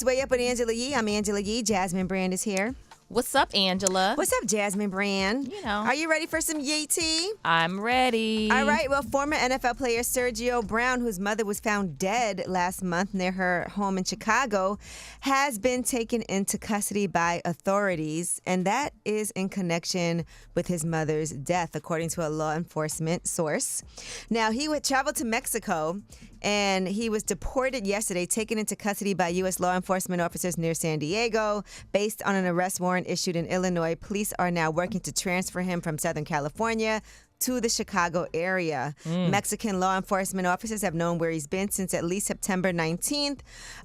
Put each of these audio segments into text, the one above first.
it's Way Up with Angela Yee. I'm Angela Yee. Jasmine Brand is here. What's up, Angela? What's up, Jasmine Brand? You know. Are you ready for some Yee tea? I'm ready. All right. Well, former NFL player Sergio Brown, whose mother was found dead last month near her home in Chicago, has been taken into custody by authorities, and that is in connection with his mother's death, according to a law enforcement source. Now, he would travel to Mexico, and he was deported yesterday, taken into custody by U.S. law enforcement officers near San Diego. Based on an arrest warrant issued in Illinois, police are now working to transfer him from Southern California to the Chicago area. Mexican law enforcement officers have known where he's been since at least September 19th.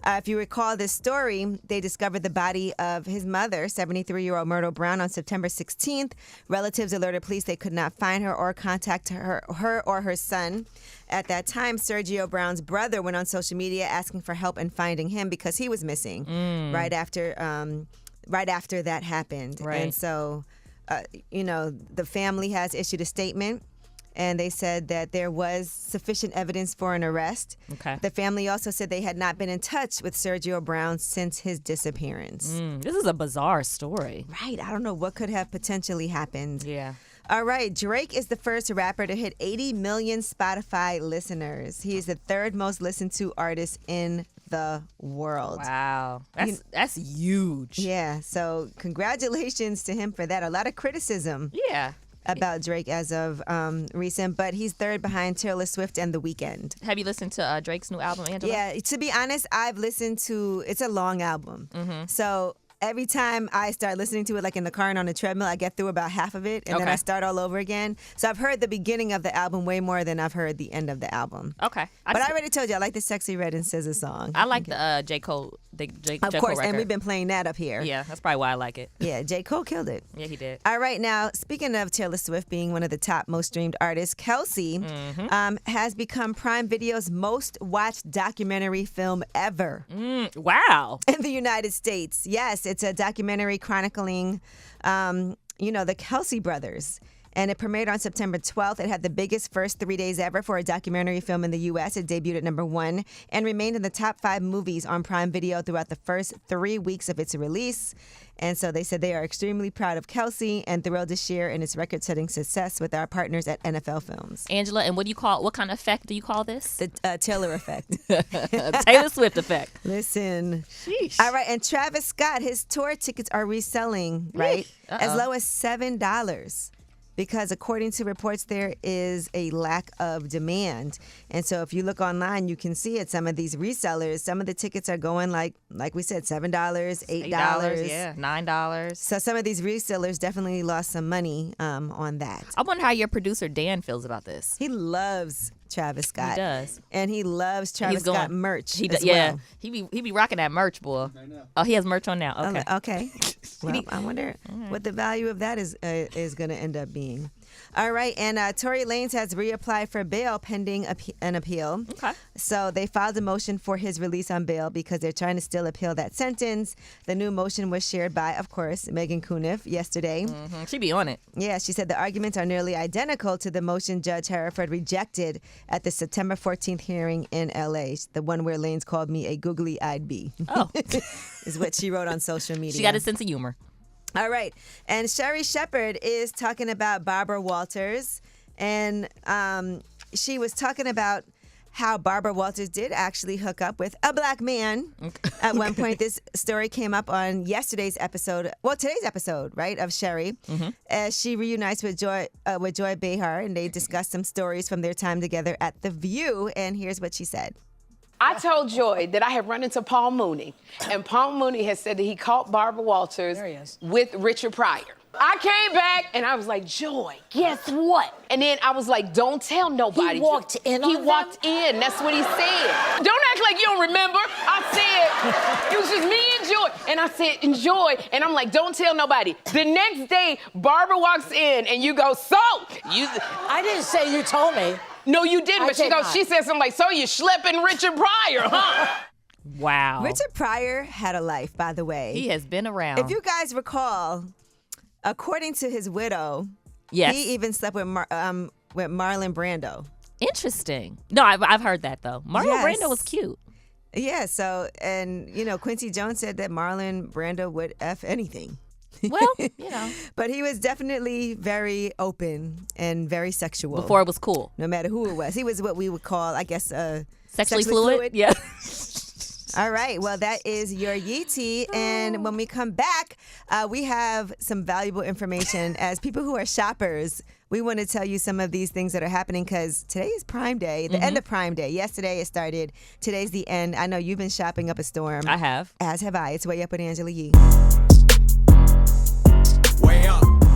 If you recall this story, they discovered the body of his mother, 73-year-old Myrtle Brown, on September 16th. Relatives alerted police they could not find her or contact her or her son. At that time, Sergio Brown's brother went on social media asking for help in finding him because he was missing right after that happened. Right. And so, the family has issued a statement, and they said that there was sufficient evidence for an arrest. Okay. The family also said they had not been in touch with Sergio Brown since his disappearance. This is a bizarre story. Right. I don't know what could have potentially happened. Yeah. All right. Drake is the first rapper to hit 80 million Spotify listeners. He is the third most listened to artist in the world. Wow. That's huge. Yeah. So congratulations to him for that. A lot of criticism. Yeah. About Drake as of recent, but he's third behind Taylor Swift and The Weeknd. Have you listened to Drake's new album, Angela? Yeah, to be honest, I've listened to, it's a long album. So every time I start listening to it, like in the car and on the treadmill, I get through about half of it, and then I start all over again. So I've heard the beginning of the album way more than I've heard the end of the album. Okay. But I already told you, I like the Sexy Red and SZA song. I like the J. Cole, Of course, and we've been playing that up here. Yeah, that's probably why I like it. Yeah, J. Cole killed it. Yeah, he did. All right, now, speaking of Taylor Swift being one of the top most streamed artists, Kelce has become Prime Video's most watched documentary film ever. Wow. In the United States. Yes, it's a documentary chronicling, the Kelce brothers. And it premiered on September 12th. It had the biggest first 3 days ever for a documentary film in the U.S. It debuted at number 1 and remained in the top 5 movies on Prime Video throughout the first 3 weeks of its release. And so they said they are extremely proud of Kelce and thrilled to share in its record-setting success with our partners at NFL Films. Angela, and what kind of effect do you call this? The Taylor effect. Taylor Swift effect. Listen. Sheesh. All right, and Travis Scott, his tour tickets are reselling, right? As low as $7. Because according to reports, there is a lack of demand. And so if you look online, you can see it. Some of these resellers, some of the tickets are going like we said, $7, $8. Yeah, $9. So some of these resellers definitely lost some money on that. I wonder how your producer Dan feels about this. He loves Travis Scott. He does. And he loves Travis Scott merch as yeah. well. He be rocking that merch, boy. Oh, he has merch on now. Okay. Okay. Well, I wonder what the value of that is going to end up being. All right, and Tory Lanez has reapplied for bail pending an appeal. Okay. So they filed a motion for his release on bail because they're trying to still appeal that sentence. The new motion was shared by, of course, Megan Cuniff yesterday. She be on it. Yeah, she said the arguments are nearly identical to the motion Judge Hereford rejected at the September 14th hearing in L.A., the one where Lanez called me a googly-eyed bee. Oh. is what she wrote on social media. She got a sense of humor. All right. And Sherri Shepherd is talking about Barbara Walters. And she was talking about how Barbara Walters did actually hook up with a black man. At one point, this story came up on today's episode, right, of Sherri, as she reunites with Joy Behar, and they discuss some stories from their time together at The View. And here's what she said. I told Joy that I had run into Paul Mooney, and Paul Mooney had said that he caught Barbara Walters with Richard Pryor. I came back and I was like, Joy, guess what? And then I was like, don't tell nobody. He walked in on He walked in. That's what he said. Don't act like you don't remember. I said, it was just me and Joy. And I said, enjoy. And I'm like, don't tell nobody. The next day, Barbara walks in and you go, I didn't say you told me. No, you didn't. But she said something like, so you schlepping Richard Pryor, huh? Wow. Richard Pryor had a life, by the way. He has been around. If you guys recall, according to his widow, yes, he even slept with Marlon Brando. Interesting. No, I've heard that, though. Marlon Brando was cute. Yeah, so, and, Quincy Jones said that Marlon Brando would F anything. Well, But he was definitely very open and very sexual. Before it was cool. No matter who it was. He was what we would call, I guess, Sexually fluid? Yeah. All right. Well, that is your Yeetie. And when we come back, we have some valuable information. As people who are shoppers, we want to tell you some of these things that are happening because today is Prime Day, the end of Prime Day. Yesterday it started. Today's the end. I know you've been shopping up a storm. I have. As have I. It's Way Up with Angela Yee.